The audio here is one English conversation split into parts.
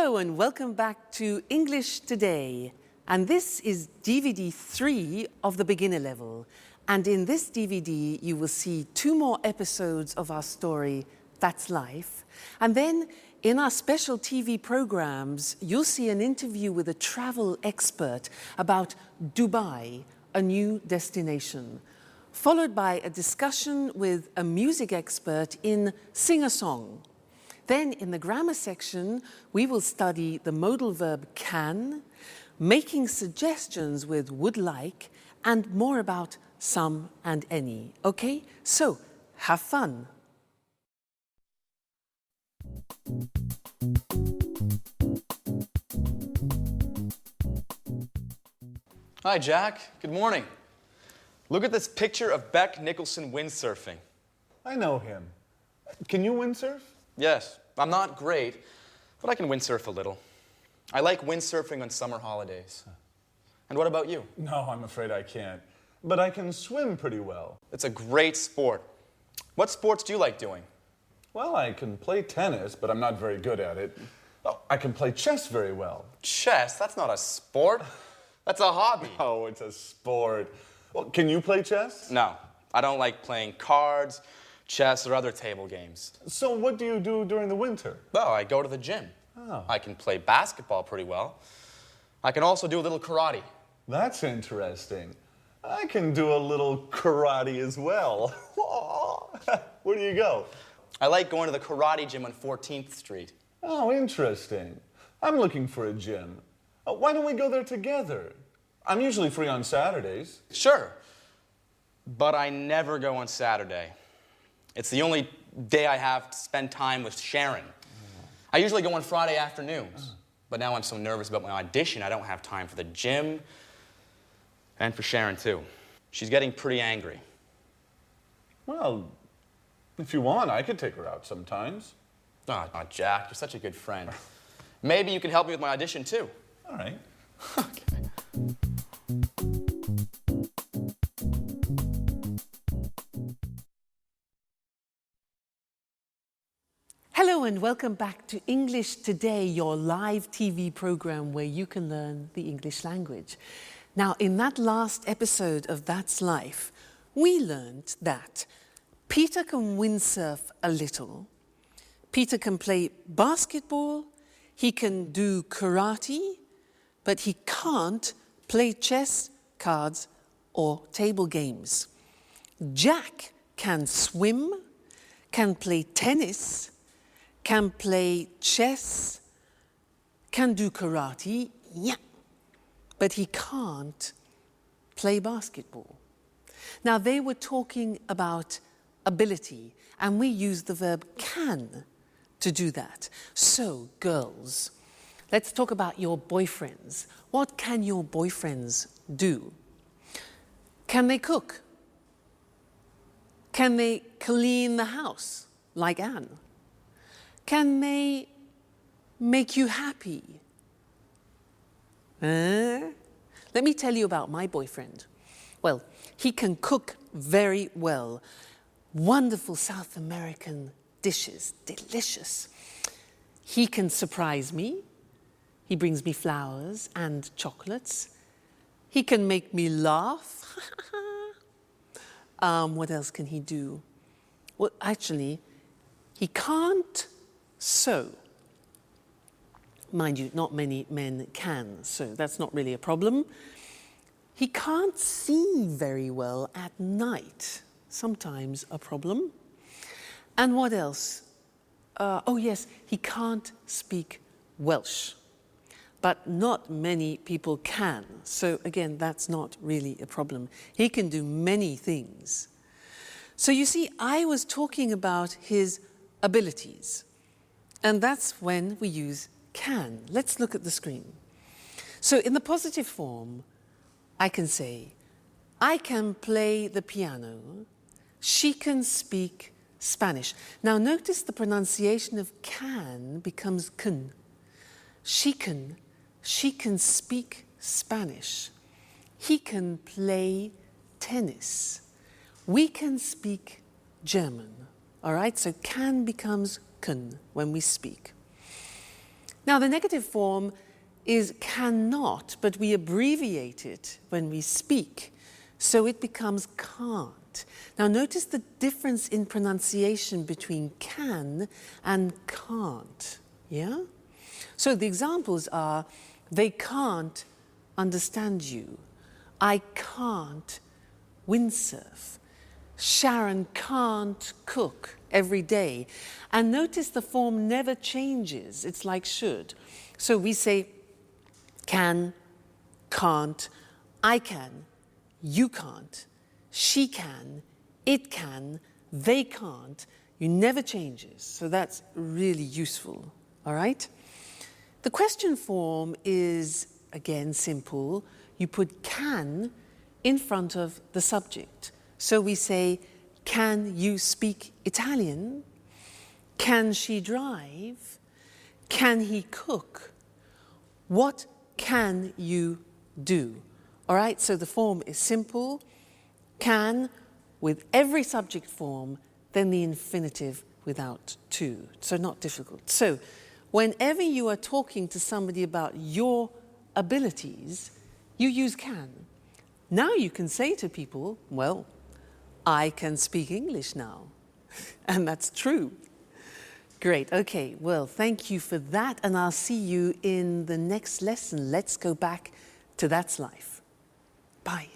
Hello and welcome back to English Today. And this is DVD 3 of the beginner level. And in this DVD, you will see 2 more episodes of our story, That's Life. And then in our special TV programs, you'll see an interview with a travel expert about Dubai, a new destination, followed by a discussion with a music expert in Sing a Song. Then in the grammar section, we will study the modal verb can, making suggestions with would like, and more about some and any. Okay? So, have fun. Hi, Jack. Good morning. Look at this picture of Beck Nicholson windsurfing. I know him. Can you windsurf? Yes, I'm not great, but I can windsurf a little. I like windsurfing on summer holidays. And what about you? No, I'm afraid I can't. But I can swim pretty well. It's a great sport. What sports do you like doing? Well, I can play tennis, but I'm not very good at it. Oh, I can play chess very well. Chess? That's not a sport. That's a hobby. Oh, it's a sport. Well, can you play chess? No, I don't like playing cards, chess, or other table games. So what do you do during the winter? Well, I go to the gym. Oh. I can play basketball pretty well. I can also do a little karate. That's interesting. I can do a little karate as well. Where do you go? I like going to the karate gym on 14th Street. Oh, interesting. I'm looking for a gym. Why don't we go there together? I'm usually free on Saturdays. Sure, but I never go on Saturday. It's the only day I have to spend time with Sharon. I usually go on Friday afternoons, but now I'm so nervous about my audition, I don't have time for the gym and for Sharon, too. She's getting pretty angry. Well, if you want, I could take her out sometimes. Oh, Jack, you're such a good friend. Maybe you can help me with my audition, too. All right. Okay. Hello and welcome back to English Today, your live TV program where you can learn the English language. Now, in that last episode of That's Life, we learned that Peter can windsurf a little, Peter can play basketball, he can do karate, but he can't play chess, cards, or table games. Jack can swim, can play tennis, can play chess, can do karate, yeah, but he can't play basketball. Now, they were talking about ability, and we use the verb can to do that. So, girls, let's talk about your boyfriends. What can your boyfriends do? Can they cook? Can they clean the house, like Anne? Can they make you happy? Let me tell you about my boyfriend. Well, he can cook very well. Wonderful South American dishes, delicious. He can surprise me. He brings me flowers and chocolates. He can make me laugh. What else can he do? Well, actually, he can't sew. Mind you, not many men can sew. That's not really a problem. He can't see very well at night. Sometimes a problem. And what else? Oh yes, he can't speak Welsh. But not many people can. So again, that's not really a problem. He can do many things. So you see, I was talking about his abilities. And that's when we use can. Let's look at the screen. So in the positive form, I can say, I can play the piano. She can speak Spanish. Now notice the pronunciation of can becomes can. She can speak Spanish. He can play tennis. We can speak German. All right, so can becomes can when we speak. Now, the negative form is cannot, but we abbreviate it when we speak, so it becomes can't. Now, notice the difference in pronunciation between can and can't, yeah? So the examples are, they can't understand you. I can't windsurf. Sharon can't cook every day. And notice the form never changes. It's like should. So we say can, can't, I can, you can't, she can, it can, they can't. You never changes. So that's really useful, all right? The question form is, again, simple. You put can in front of the subject. So we say, can you speak Italian? Can she drive? Can he cook? What can you do? All right, so the form is simple. Can with every subject form, then the infinitive without to. So not difficult. So whenever you are talking to somebody about your abilities, you use can. Now you can say to people, well, I can speak English now. And that's true. Great. Okay. Well, thank you for that. And I'll see you in the next lesson. Let's go back to That's Life. Bye.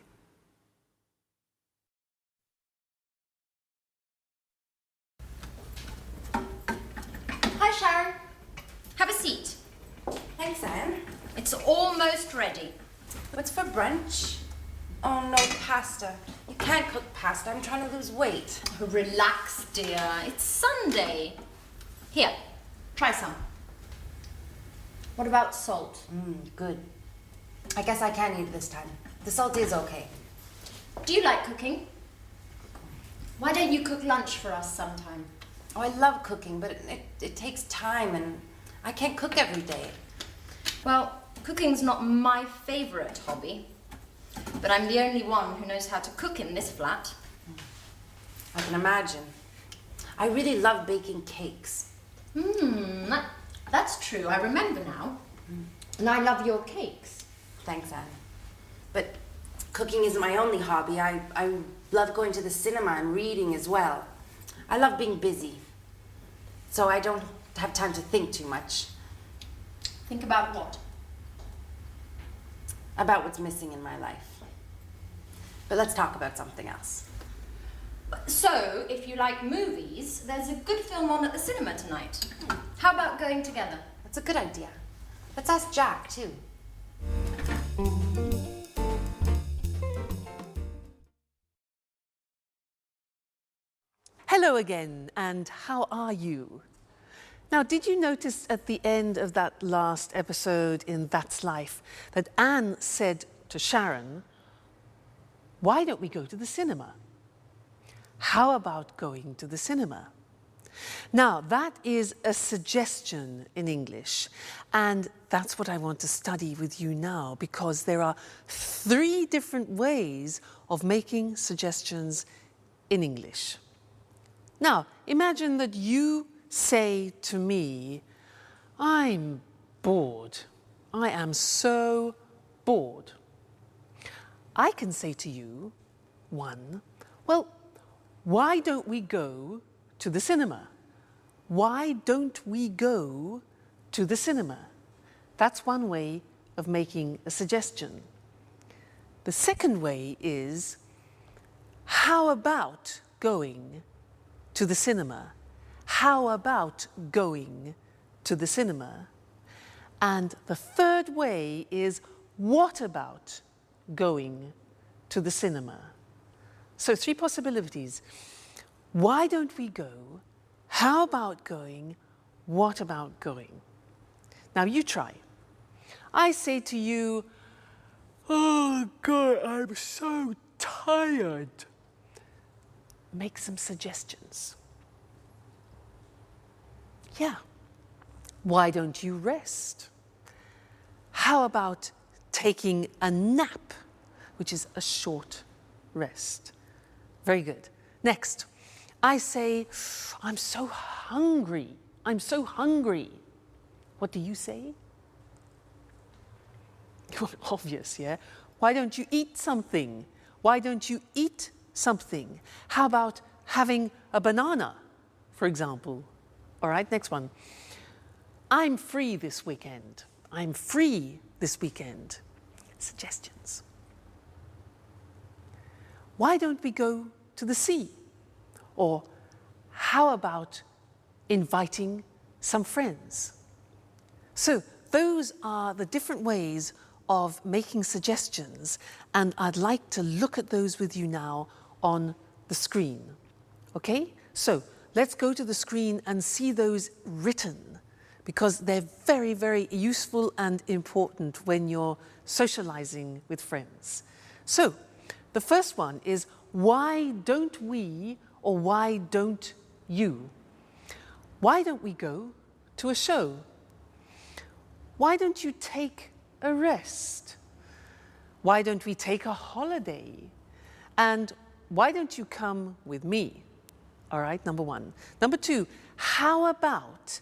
Hi, Sharon. Have a seat. Thanks, Anne. It's almost ready. What's for brunch? Oh, no, pasta. You can't cook pasta. I'm trying to lose weight. Oh, relax, dear. It's Sunday. Here, try some. What about salt? Good. I guess I can eat this time. The salt is okay. Do you like cooking? Why don't you cook lunch for us sometime? Oh, I love cooking, but it takes time, and I can't cook every day. Well, cooking's not my favorite hobby, but I'm the only one who knows how to cook in this flat. I can imagine. I really love baking cakes. That's true. I remember now. And I love your cakes. Thanks, Anne. But cooking isn't my only hobby. I love going to the cinema and reading as well. I love being busy, so I don't have time to think too much. Think about what? About what's missing in my life. But let's talk about something else. So, if you like movies, there's a good film on at the cinema tonight. How about going together? That's a good idea. Let's ask Jack, too. Hello again, and how are you? Now, did you notice at the end of that last episode in That's Life that Anne said to Sharon, why don't we go to the cinema? How about going to the cinema? Now, that is a suggestion in English, and that's what I want to study with you now, because there are 3 different ways of making suggestions in English. Now, imagine that you say to me, I'm bored. I am so bored. I can say to you, 1, well, why don't we go to the cinema? Why don't we go to the cinema? That's one way of making a suggestion. The second way is, how about going to the cinema? How about going to the cinema? And the third way is, what about going to the cinema? So 3 possibilities. Why don't we go? How about going? What about going? Now you try. I say to you, oh God, I'm so tired. Make some suggestions. Yeah. Why don't you rest? How about taking a nap, which is a short rest? Very good. Next, I say, I'm so hungry. I'm so hungry. What What do you say? Obvious, yeah? Why don't you eat something? Why don't you eat something? How about having a banana, for example? All right, next one. I'm free this weekend. I'm free this weekend. Suggestions. Why don't we go to the sea? Or how about inviting some friends? So those are the different ways of making suggestions, and I'd like to look at those with you now on the screen. Okay? So let's go to the screen and see those written, because they're very, very useful and important when you're socializing with friends. So the first one is, why don't we, or why don't you? Why don't we go to a show? Why don't you take a rest? Why don't we take a holiday? And why don't you come with me? All right, number one. Number two, how about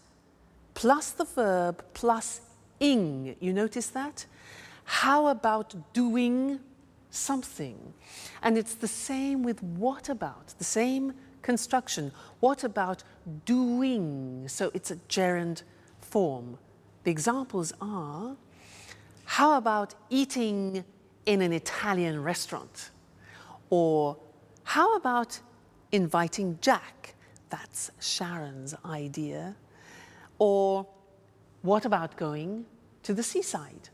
plus the verb plus ing? You notice that? How about doing something? And it's the same with what about, the same construction. What about doing? So it's a gerund form. The examples are, how about eating in an Italian restaurant? Or how about inviting Jack? That's Sharon's idea. Or what about going to the seaside?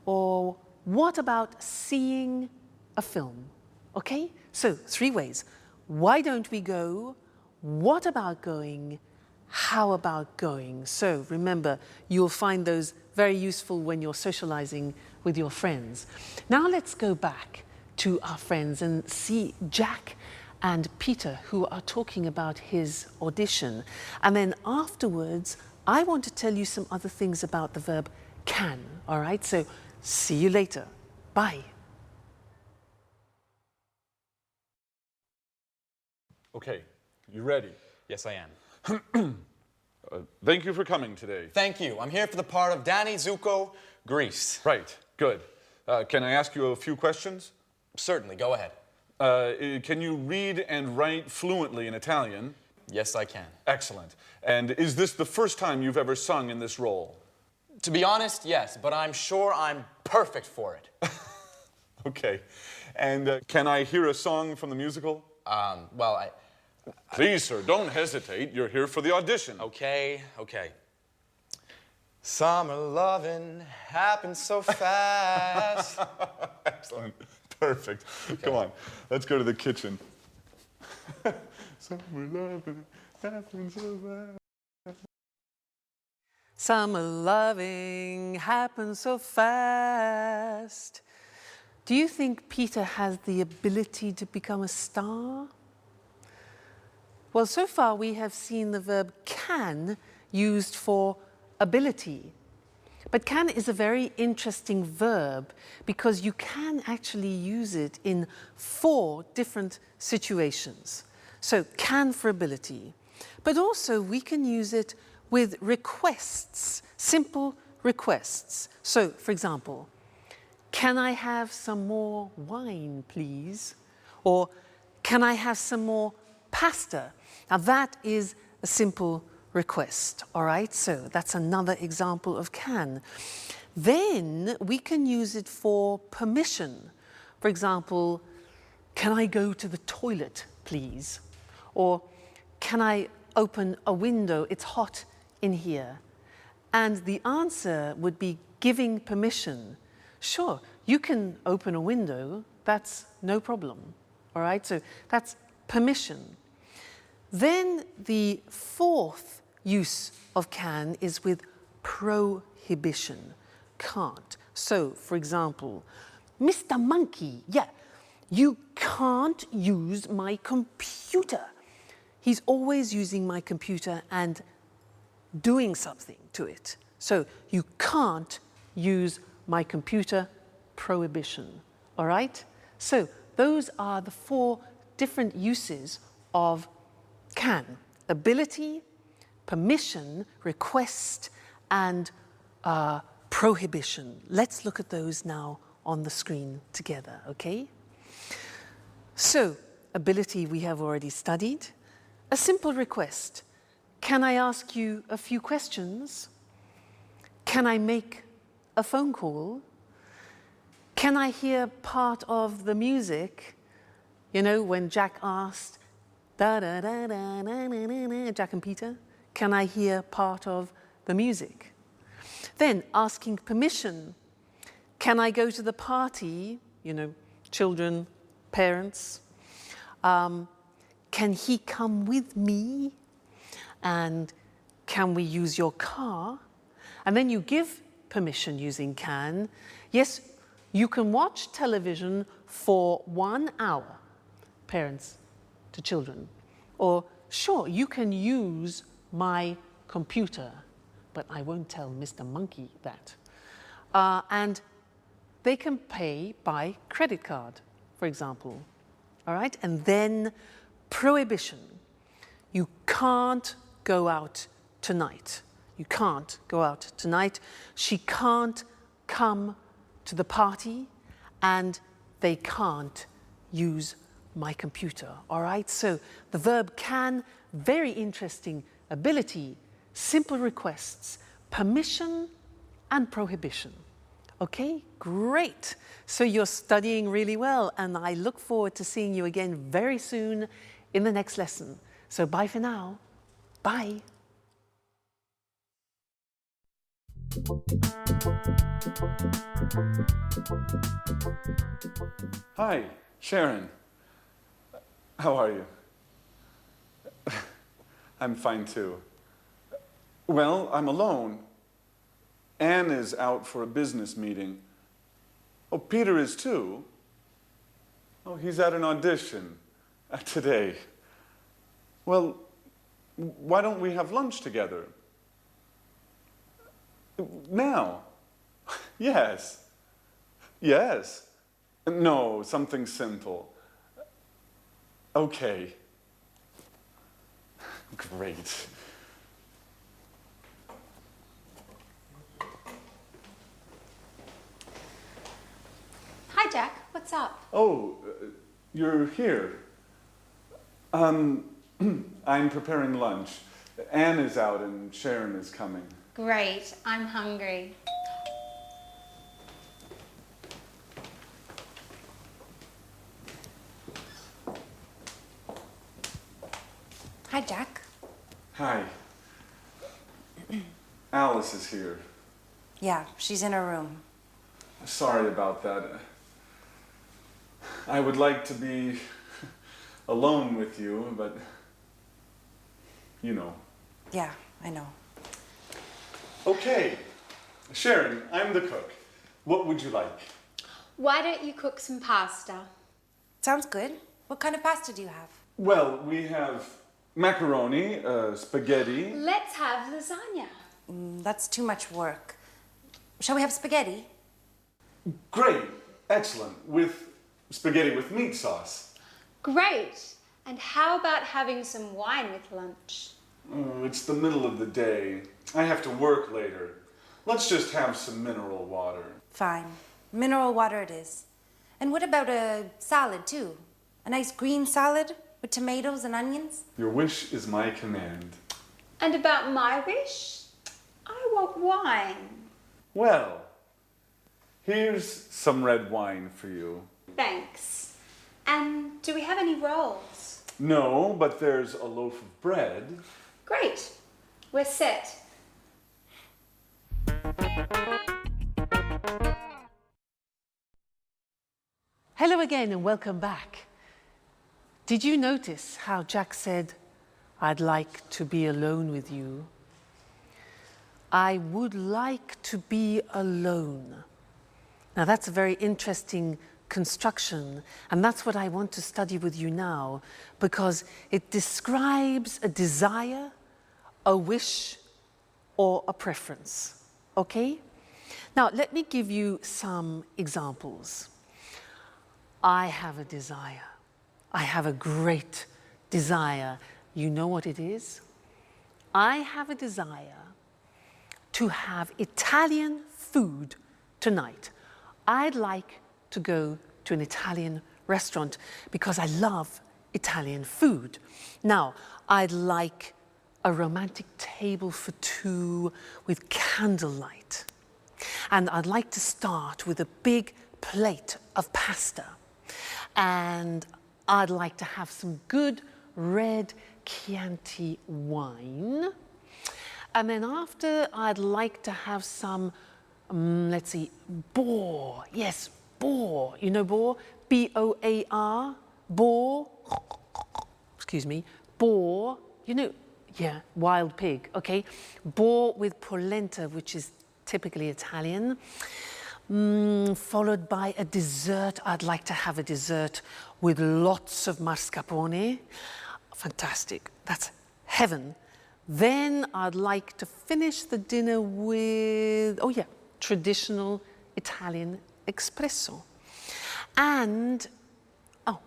Or what about seeing a film? Okay, so 3 ways. Why don't we go? What about going? How about going? So remember, you'll find those very useful when you're socializing with your friends. Now let's go back to our friends and see Jack and Peter, who are talking about his audition. And then afterwards, I want to tell you some other things about the verb can, all right? So see you later. Bye. Okay, you ready? Yes, I am. Thank you for coming today. Thank you. I'm here for the part of Danny Zuko, Greece. Right, good. Can I ask you a few questions? Certainly, go ahead. Can you read and write fluently in Italian? Yes, I can. Excellent. And is this the first time you've ever sung in this role? To be honest, yes, but I'm sure I'm perfect for it. Okay. And can I hear a song from the musical? Well, Please, sir, don't hesitate. You're here for the audition. Okay. Summer loving happens so fast. Excellent. Perfect. Come on. Let's go to the kitchen. Summer loving happens so fast. Summer loving happens so fast. Do you think Peter has the ability to become a star? Well, so far we have seen the verb can used for ability. But can is a very interesting verb because you can actually use it in 4 different situations. So can for ability. But also we can use it with requests, simple requests. So, for example, can I have some more wine, please? Or can I have some more pasta? Now that is a simple request, all right? So that's another example of can. Then we can use it for permission. For example, can I go to the toilet, please? Or can I open a window? It's hot in here. And the answer would be giving permission. Sure, you can open a window, that's no problem, all right? So that's permission. Then the 4th use of can is with prohibition, can't. So, for example, Mr. Monkey, you can't use my computer. He's always using my computer and doing something to it. So, you can't use my computer, prohibition, all right? So, those are the 4 different uses of can: ability, permission, request, and prohibition. Let's look at those now on the screen together, okay? So, ability we have already studied. A simple request. Can I ask you a few questions? Can I make a phone call? Can I hear part of the music? You know, when Jack asked, da da da da da da da, Jack and Peter, can I hear part of the music? Then asking permission. Can I go to the party? You know, children, parents. Can he come with me? And can we use your car? And then you give permission using can. Yes, you can watch television for 1 hour, parents to children. Or, sure, you can use my computer, but I won't tell Mr. Monkey that. And they can pay by credit card, for example. All right? And then prohibition. You can't go out tonight. You can't go out tonight. She can't come to the party, and they can't use my computer. All right? So the verb can, very interesting ability, simple requests, permission and prohibition. Okay, great. So you're studying really well, and I look forward to seeing you again very soon in the next lesson. So bye for now. Bye. Hi, Sharon. How are you? I'm fine too. Well, I'm alone. Anne is out for a business meeting. Oh, Peter is too. Oh, he's at an audition today. Well, why don't we have lunch together? Now? Yes. Yes. No, something simple. Okay. Great. Hi, Jack. What's up? Oh, you're here. I'm preparing lunch. Anne is out and Sharon is coming. Great. I'm hungry. Hi, Jack. Hi. Alice is here. Yeah, she's in her room. Sorry about that. I would like to be alone with you, but you know. Yeah, I know. Okay. Sharon, I'm the cook. What would you like? Why don't you cook some pasta? Sounds good. What kind of pasta do you have? Well, we have macaroni, spaghetti. Let's have lasagna. That's too much work. Shall we have spaghetti? Great. Excellent. With spaghetti with meat sauce. Great. And how about having some wine with lunch? Oh, it's the middle of the day. I have to work later. Let's just have some mineral water. Fine. Mineral water it is. And what about a salad, too? A nice green salad with tomatoes and onions? Your wish is my command. And about my wish? I want wine. Well, here's some red wine for you. Thanks. And do we have any rolls? No, but there's a loaf of bread. Great. We're set. Hello again and welcome back. Did you notice how Jack said, I'd like to be alone with you? I would like to be alone. Now that's a very interesting construction, and that's what I want to study with you now, because it describes a desire, a wish, or a preference. Okay? Now let me give you some examples. I have a desire. I have a great desire. You know what it is? I have a desire to have Italian food tonight. I'd like to go to an Italian restaurant because I love Italian food. Now, I'd like a romantic table for two with candlelight. And I'd like to start with a big plate of pasta. And I'd like to have some good red Chianti wine. And then after, I'd like to have some, let's see, boar. Yes, boar. You know boar? B-O-A-R, boar. Excuse me, boar. You know, yeah, wild pig, okay? Boar with polenta, which is typically Italian. Followed by a dessert. I'd like to have a dessert with lots of mascarpone. Fantastic. That's heaven. Then I'd like to finish the dinner with, oh yeah, traditional Italian espresso. And, oh,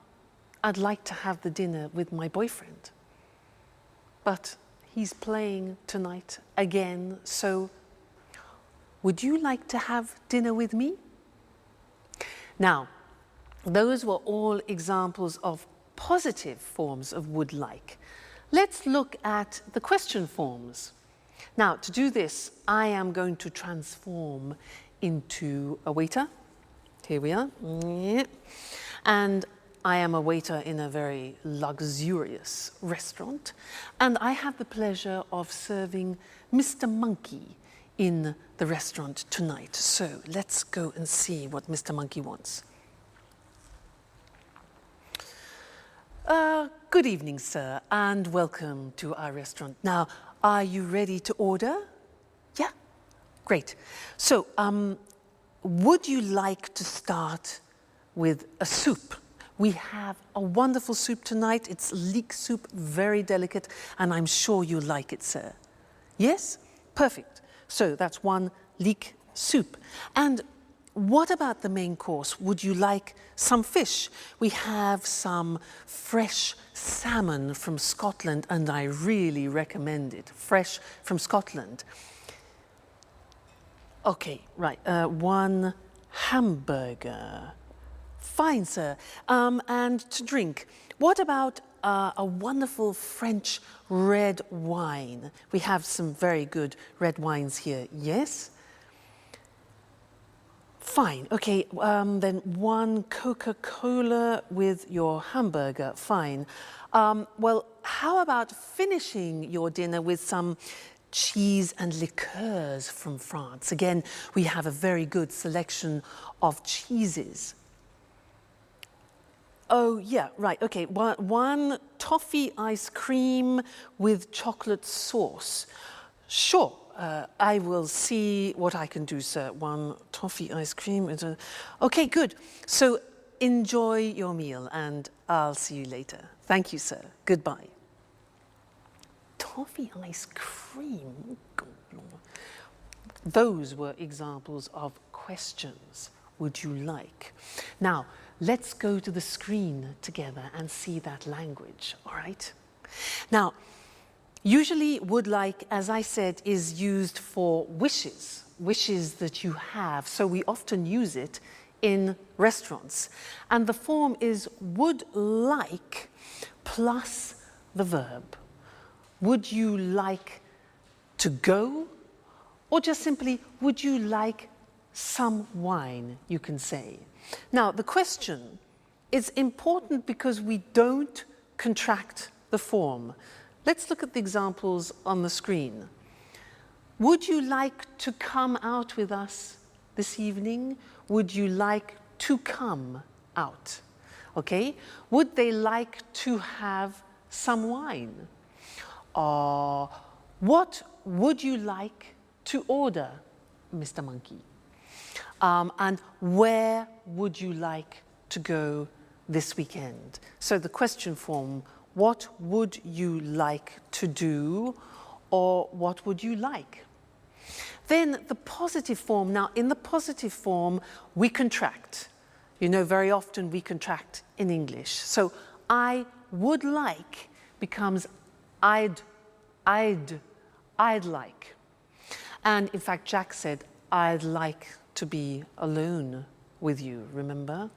I'd like to have the dinner with my boyfriend. But he's playing tonight again, so would you like to have dinner with me? Now, those were all examples of positive forms of would like. Let's look at the question forms. Now, to do this, I am going to transform into a waiter. Here we are. And I am a waiter in a very luxurious restaurant. And I have the pleasure of serving Mr. Monkey in the restaurant tonight. So let's go and see what Mr. Monkey wants. Good evening, sir, and welcome to our restaurant. Now, are you ready to order? Yeah? Great. So, would you like to start with a soup? We have a wonderful soup tonight. It's leek soup, very delicate, and I'm sure you like it, sir. Yes? Perfect. So that's one leek soup. And what about the main course? Would you like some fish? We have some fresh salmon from Scotland, and I really recommend it. Fresh from Scotland. Okay, right. One hamburger. Fine, sir. And to drink, what about a wonderful French red wine? We have some very good red wines here. Yes? Fine. Okay, then one Coca-Cola with your hamburger. Fine. Well, how about finishing your dinner with some cheese and liqueurs from France? Again, we have a very good selection of cheeses. Oh, yeah, right, okay. One toffee ice cream with chocolate sauce. Sure, I will see what I can do, sir. One toffee ice cream. Okay, good. So enjoy your meal, and I'll see you later. Thank you, sir. Goodbye. Toffee ice cream? Those were examples of questions. Would you like? Now, let's go to the screen together and see that language, all right? Now, usually would like, as I said, is used for wishes that you have. So we often use it in restaurants. And the form is would like plus the verb. Would you like to go? Or just simply, would you like some wine, you can say. Now, the question is important because we don't contract the form. Let's look at the examples on the screen. Would you like to come out with us this evening? Would you like to come out? Okay? Would they like to have some wine? What would you like to order, Mr. Monkey? And where would you like to go this weekend? So the question form, what would you like to do, or what would you like? Then the positive form. Now, in the positive form, we contract. You know, very often we contract in English. So I would like becomes I'd like. And in fact, Jack said, I'd like to be alone with you, remember?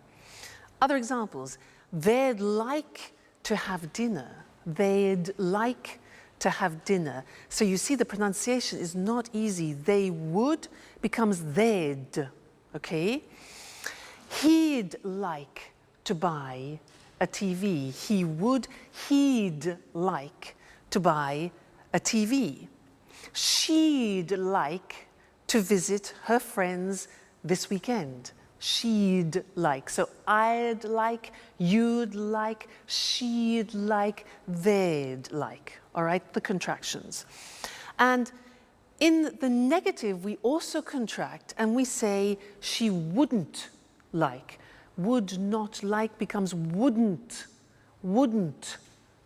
Other examples, they'd like to have dinner. They'd like to have dinner. So you see the pronunciation is not easy. They would becomes they'd, okay? He'd like to buy a TV. He would, he'd like to buy a TV. She'd like to visit her friends this weekend. She'd like. So I'd like, you'd like, she'd like, they'd like. All right, the contractions. And in the negative, we also contract and we say she wouldn't like. Would not like becomes wouldn't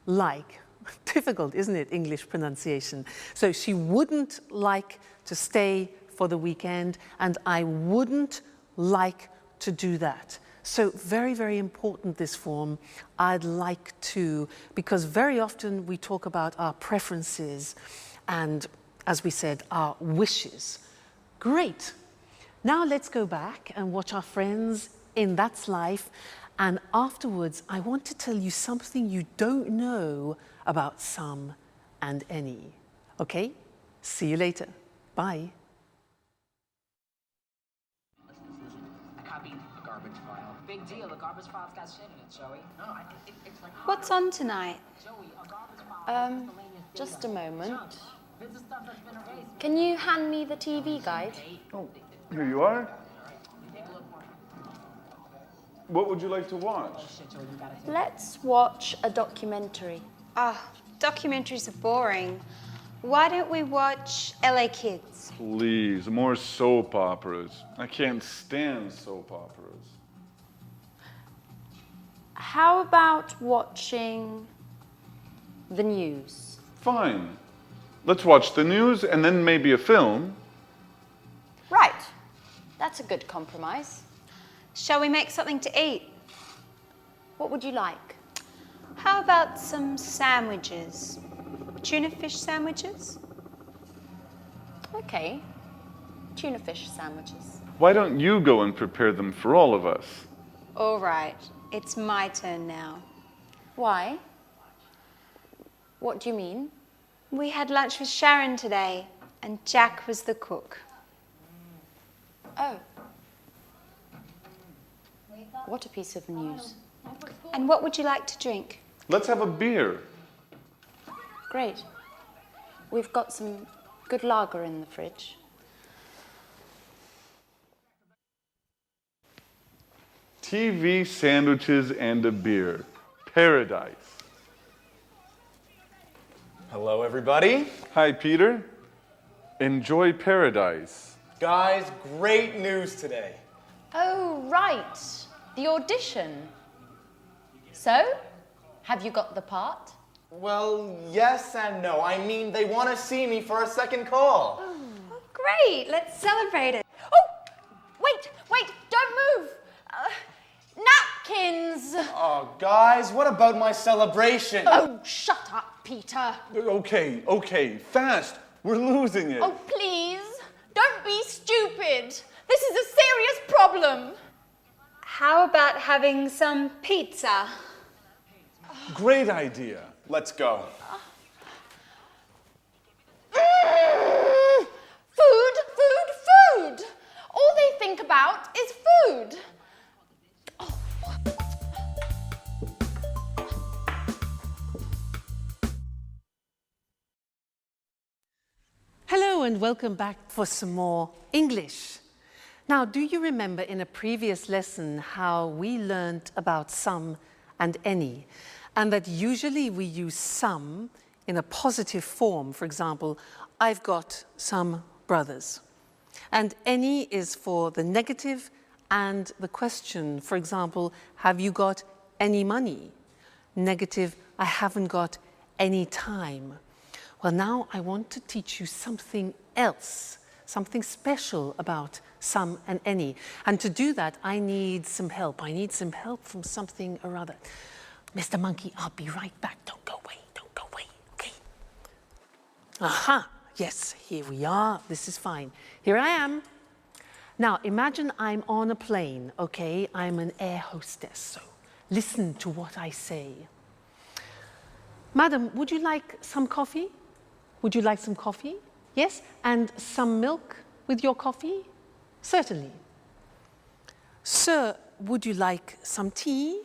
like. Difficult, isn't it, English pronunciation? So she wouldn't like to stay for the weekend, and I wouldn't like to do that. So very, very important, this form, I'd like to, because very often we talk about our preferences and, as we said, our wishes. Great. Now let's go back and watch our friends in That's Life, and afterwards I want to tell you something you don't know about some and any. Okay? See you later. Bye. I copied a garbage file. Big deal, the garbage file's got shit in it, Joey. No, it's like... What's on tonight? Joey, a garbage file... Just a moment. This is stuff that's been erased. Can you hand me the TV guide? Oh, here you are. What would you like to watch? Let's watch a documentary. Ah, documentaries are boring. Why don't we watch LA Kids? Please, more soap operas. I can't stand soap operas. How about watching the news? Fine. Let's watch the news and then maybe a film. Right. That's a good compromise. Shall we make something to eat? What would you like? How about some sandwiches? Tuna fish sandwiches? Okay. Tuna fish sandwiches. Why don't you go and prepare them for all of us? All right, it's my turn now. Why? What do you mean? We had lunch with Sharon today, and Jack was the cook. Oh. What a piece of news. And what would you like to drink? Let's have a beer. Great. We've got some good lager in the fridge. TV, sandwiches, and a beer. Paradise. Hello, everybody. Hi, Peter. Enjoy paradise. Guys, great news today. Oh, right. The audition. So, have you got the part? Well, yes and no. I mean, they want to see me for a second call. Oh, great, let's celebrate it. Oh, wait, don't move. Napkins. Oh, guys, what about my celebration? Oh, shut up, Peter. Okay, fast. We're losing it. Oh, please, don't be stupid. This is a serious problem. How about having some pizza? Great idea. Let's go. Food. All they think about is food. Hello and welcome back for some more English. Now, do you remember in a previous lesson how we learned about some and any, and that usually we use some in a positive form? For example, I've got some brothers. And any is for the negative and the question. For example, have you got any money? Negative, I haven't got any time. Well, now I want to teach you something else, something special about some and any. And to do that, I need some help. I need some help from something or other. Mr. Monkey, I'll be right back. Don't go away, okay? Aha, yes, here we are. This is fine. Here I am. Now, imagine I'm on a plane, okay? I'm an air hostess, so listen to what I say. Madam, would you like some coffee? Would you like some coffee? Yes? And some milk with your coffee? Certainly. Sir, would you like some tea?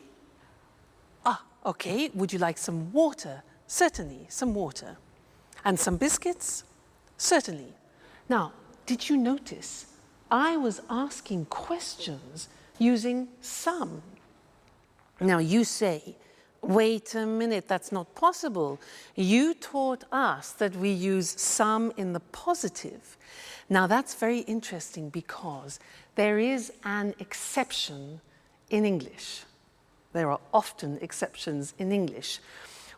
Ah, okay. Would you like some water? Certainly, some water. And some biscuits? Certainly. Now, did you notice I was asking questions using some? Now you say, wait a minute, that's not possible. You taught us that we use some in the positive. Now that's very interesting because there is an exception in English. There are often exceptions in English.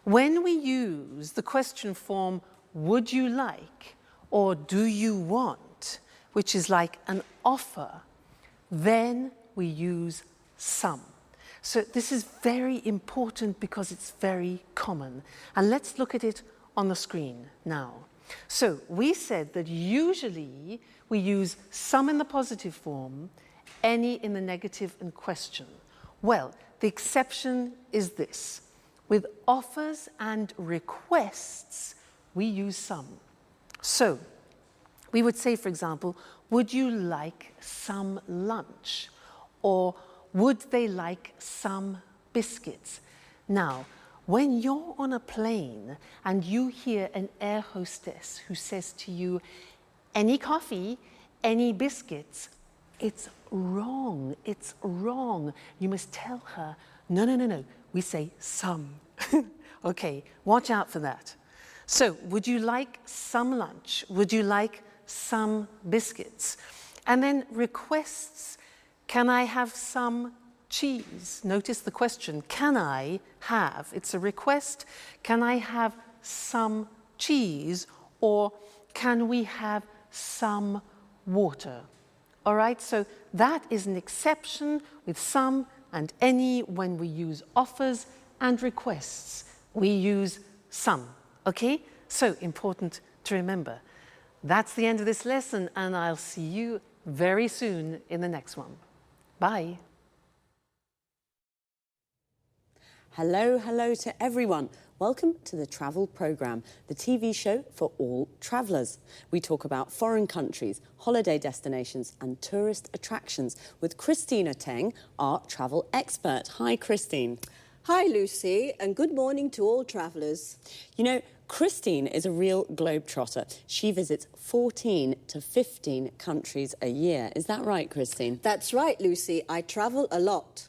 When we use the question form, would you like, or do you want, which is like an offer, then we use some. So this is very important because it's very common. And let's look at it on the screen now. So we said that usually we use some in the positive form, any in the negative and question. Well, the exception is this. With offers and requests, we use some. So we would say, for example, would you like some lunch? Or would they like some biscuits? Now, when you're on a plane and you hear an air hostess who says to you, any coffee, any biscuits, it's wrong, it's wrong. You must tell her, no, no, no, no, we say some. Okay, watch out for that. So, would you like some lunch? Would you like some biscuits? And then requests, can I have some cheese? Notice the question, can I have? It's a request. Can I have some cheese? Or can we have some water? All right, so that is an exception with some and any when we use offers and requests. We use some, okay? So important to remember. That's the end of this lesson, and I'll see you very soon in the next one. Bye. Hello, hello to everyone. Welcome to the Travel Programme, the TV show for all travellers. We talk about foreign countries, holiday destinations and tourist attractions with Christina Teng, our travel expert. Hi, Christine. Hi, Lucy, and good morning to all travellers. You know, Christine is a real globetrotter. She visits 14 to 15 countries a year. Is that right, Christine? That's right, Lucy. I travel a lot.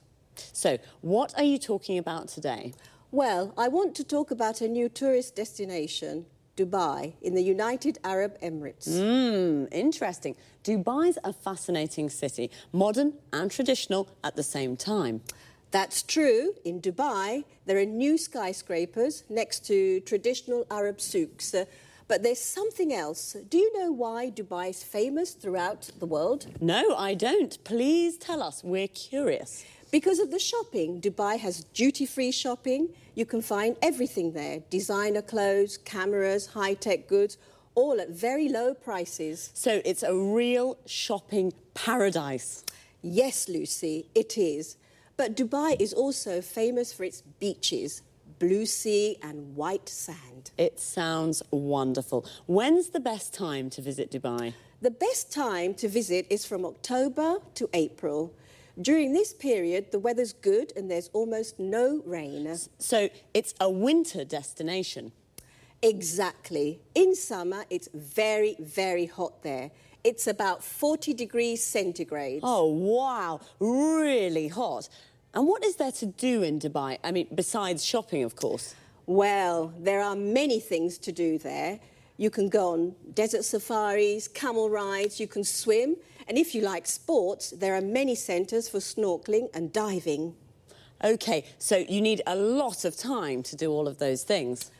So, what are you talking about today? Well, I want to talk about a new tourist destination, Dubai, in the United Arab Emirates. Interesting. Dubai's a fascinating city, modern and traditional at the same time. That's true. In Dubai, there are new skyscrapers next to traditional Arab souks. But there's something else. Do you know why Dubai is famous throughout the world? No, I don't. Please tell us. We're curious. Because of the shopping. Dubai has duty-free shopping. You can find everything there. Designer clothes, cameras, high-tech goods, all at very low prices. So it's a real shopping paradise. Yes, Lucy, it is. But Dubai is also famous for its beaches, blue sea and white sand. It sounds wonderful. When's the best time to visit Dubai? The best time to visit is from October to April. During this period, the weather's good and there's almost no rain. So it's a winter destination? Exactly. In summer, it's very, very hot there. It's about 40 degrees centigrade. Oh, wow. Really hot. And what is there to do in Dubai? I mean, besides shopping, of course. Well, there are many things to do there. You can go on desert safaris, camel rides, you can swim. And if you like sports, there are many centres for snorkelling and diving. OK, so you need a lot of time to do all of those things.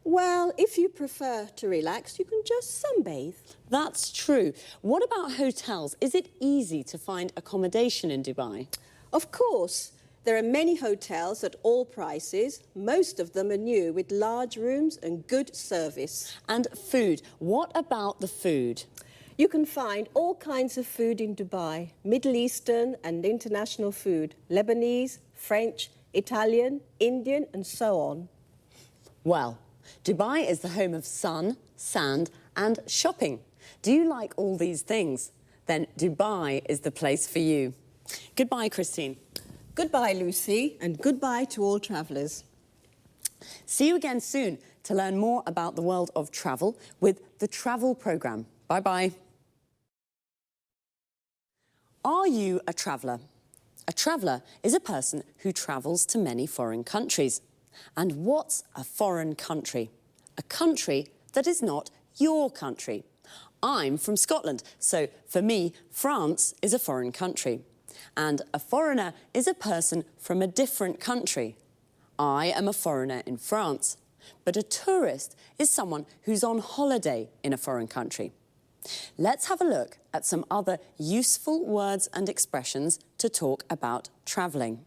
Well, if you prefer to relax, you can just sunbathe. That's true. What about hotels? Is it easy to find accommodation in Dubai? Of course. There are many hotels at all prices. Most of them are new, with large rooms and good service. And food. What about the food? You can find all kinds of food in Dubai, Middle Eastern and international food, Lebanese, French, Italian, Indian, and so on. Well, Dubai is the home of sun, sand, and shopping. Do you like all these things? Then Dubai is the place for you. Goodbye, Christine. Goodbye, Lucy, and goodbye to all travellers. See you again soon to learn more about the world of travel with the Travel Programme. Bye-bye. Are you a traveller? A traveller is a person who travels to many foreign countries. And what's a foreign country? A country that is not your country. I'm from Scotland, so for me, France is a foreign country. And a foreigner is a person from a different country. I am a foreigner in France, but a tourist is someone who's on holiday in a foreign country. Let's have a look at some other useful words and expressions to talk about travelling.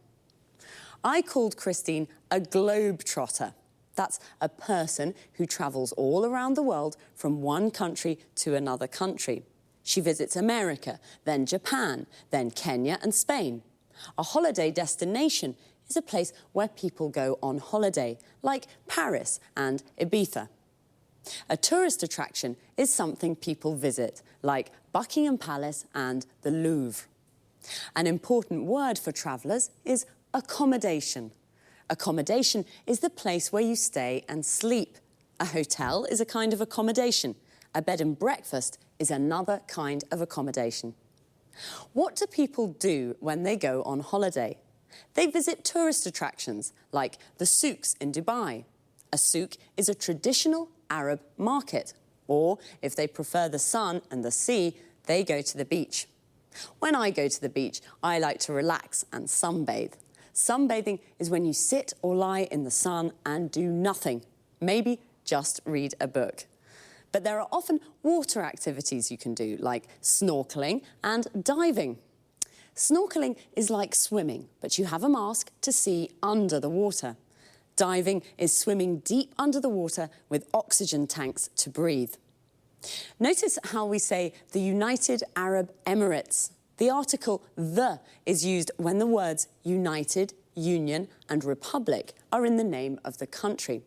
I called Christine a globetrotter. That's a person who travels all around the world from one country to another country. She visits America, then Japan, then Kenya and Spain. A holiday destination is a place where people go on holiday, like Paris and Ibiza. A tourist attraction is something people visit, like Buckingham Palace and the Louvre. An important word for travellers is accommodation. Accommodation is the place where you stay and sleep. A hotel is a kind of accommodation. A bed and breakfast is another kind of accommodation. What do people do when they go on holiday? They visit tourist attractions, like the souks in Dubai. A souk is a traditional Arab market. Or, if they prefer the sun and the sea, they go to the beach. When I go to the beach, I like to relax and sunbathe. Sunbathing is when you sit or lie in the sun and do nothing. Maybe just read a book. But there are often water activities you can do, like snorkeling and diving. Snorkeling is like swimming, but you have a mask to see under the water. Diving is swimming deep under the water with oxygen tanks to breathe. Notice how we say the United Arab Emirates. The article "the" is used when the words United, Union and Republic are in the name of the country.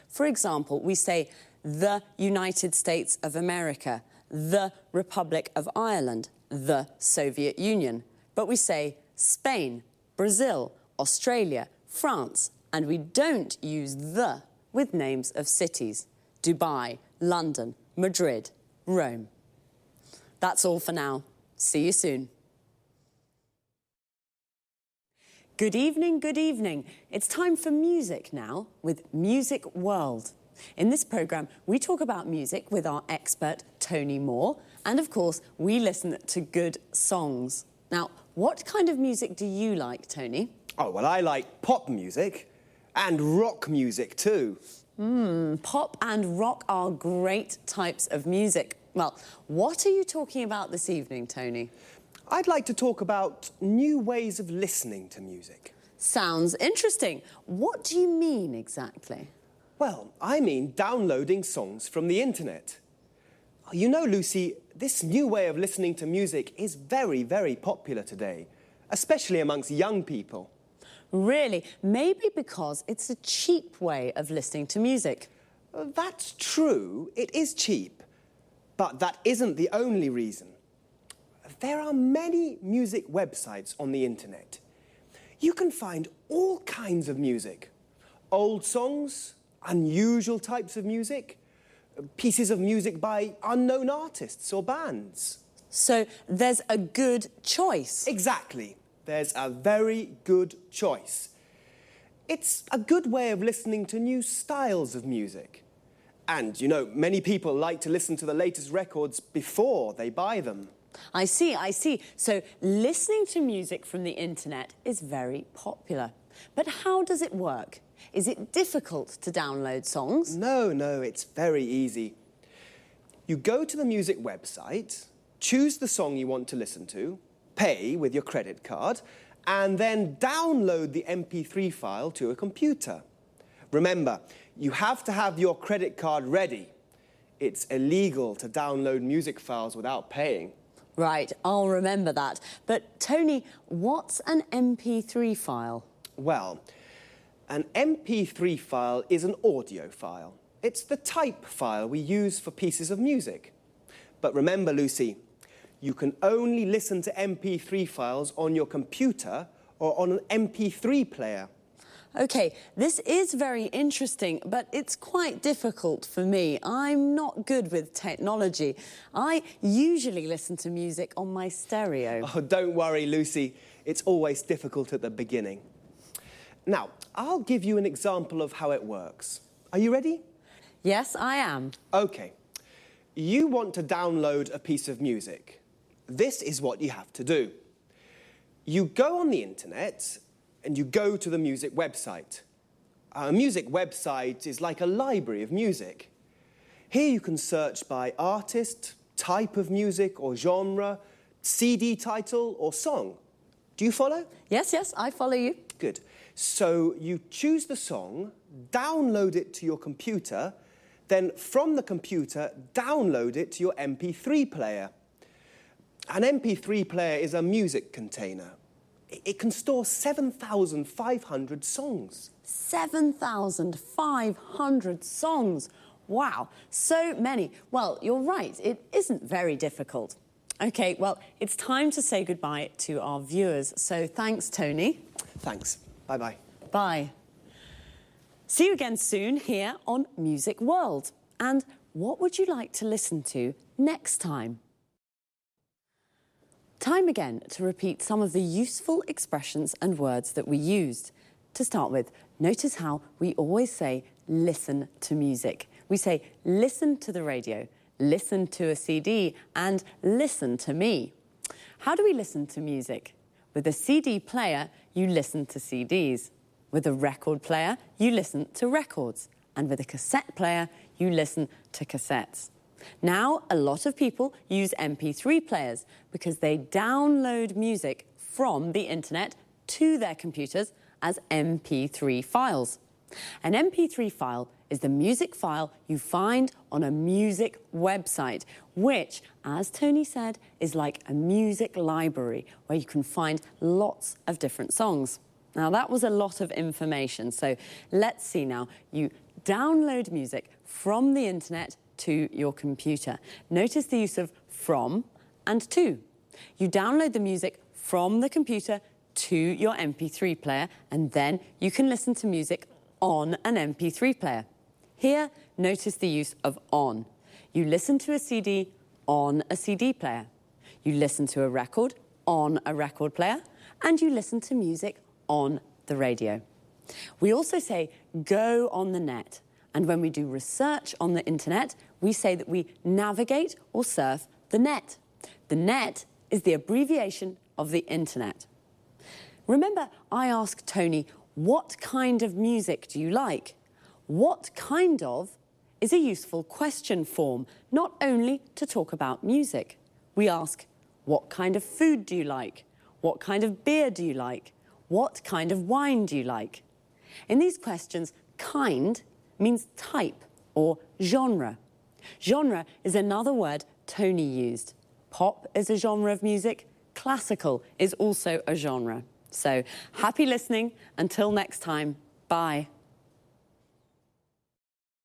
For example, we say the United States of America, the Republic of Ireland, the Soviet Union. But we say Spain, Brazil, Australia, France, and we don't use the with names of cities. Dubai, London, Madrid, Rome. That's all for now. See you soon. Good evening, good evening. It's time for music now with Music World. In this programme, we talk about music with our expert, Tony Moore, and of course, we listen to good songs. Now, what kind of music do you like, Tony? Oh, well, I like pop music and rock music too. Pop and rock are great types of music. Well, what are you talking about this evening, Tony? I'd like to talk about new ways of listening to music. Sounds interesting. What do you mean exactly? Well, I mean downloading songs from the internet. You know, Lucy, this new way of listening to music is very, very popular today, especially amongst young people. Really? Maybe because it's a cheap way of listening to music. That's true, it is cheap. But that isn't the only reason. There are many music websites on the internet. You can find all kinds of music. Old songs, unusual types of music, pieces of music by unknown artists or bands. So there's a good choice. Exactly. There's a very good choice. It's a good way of listening to new styles of music. And, you know, many people like to listen to the latest records before they buy them. I see. So listening to music from the internet is very popular. But how does it work? Is it difficult to download songs? No, it's very easy. You go to the music website, choose the song you want to listen to, pay with your credit card, and then download the MP3 file to a computer. Remember, you have to have your credit card ready. It's illegal to download music files without paying. Right, I'll remember that. But Tony, what's an MP3 file? Well, an MP3 file is an audio file. It's the type file we use for pieces of music. But remember, Lucy, you can only listen to MP3 files on your computer or on an MP3 player. OK, this is very interesting, but it's quite difficult for me. I'm not good with technology. I usually listen to music on my stereo. Oh, don't worry, Lucy. It's always difficult at the beginning. Now, I'll give you an example of how it works. Are you ready? Yes, I am. OK. You want to download a piece of music. This is what you have to do. You go on the internet and you go to the music website. A music website is like a library of music. Here you can search by artist, type of music or genre, CD title or song. Do you follow? Yes, I follow you. Good. So you choose the song, download it to your computer, then from the computer, download it to your MP3 player. An MP3 player is a music container. It can store 7,500 songs. 7,500 songs. Wow, so many. Well, you're right, it isn't very difficult. OK, well, it's time to say goodbye to our viewers. So thanks, Tony. Thanks. Bye-bye. Bye. See you again soon here on Music World. And what would you like to listen to next time? Time again to repeat some of the useful expressions and words that we used. To start with, notice how we always say listen to music. We say listen to the radio, listen to a CD, and listen to me. How do we listen to music? With a CD player, you listen to CDs. With a record player, you listen to records. And with a cassette player, you listen to cassettes. Now, a lot of people use MP3 players because they download music from the internet to their computers as MP3 files. An MP3 file is the music file you find on a music website, which, as Tony said, is like a music library where you can find lots of different songs. Now, that was a lot of information, so let's see now. You download music from the internet to your computer. Notice the use of from and to. You download the music from the computer to your MP3 player, and then you can listen to music on an MP3 player. Here, notice the use of on. You listen to a CD on a CD player. You listen to a record on a record player, and you listen to music on the radio. We also say go on the net. And when we do research on the internet, we say that we navigate or surf the net. The net is the abbreviation of the internet. Remember, I asked Tony, what kind of music do you like? What kind of is a useful question form, not only to talk about music. We ask, what kind of food do you like? What kind of beer do you like? What kind of wine do you like? In these questions, kind means type or genre. Genre is another word Tony used. Pop is a genre of music. Classical is also a genre. So happy listening. Until next time, bye.